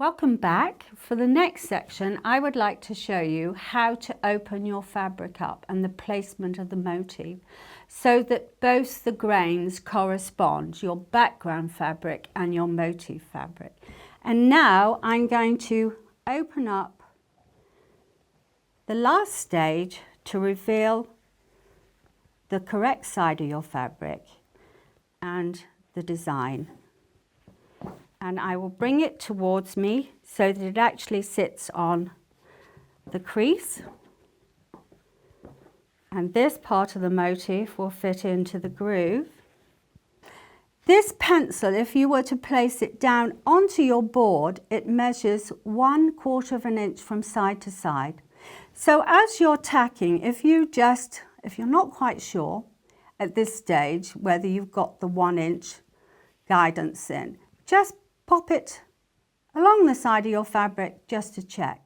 Welcome back. For the next section, I would like to show you how to open your fabric up and the placement of the motif so that both the grains correspond, your background fabric and your motif fabric. And now I'm going to open up the last stage to reveal the correct side of your fabric and the design. And I will bring it towards me so that it actually sits on the crease. And this part of the motif will fit into the groove. This pencil, if you were to place it down onto your board, it measures 1/4 of an inch from side to side. So as you're tacking, if you're not quite sure at this stage whether you've got the 1 inch guidance in, just pop it along the side of your fabric just to check.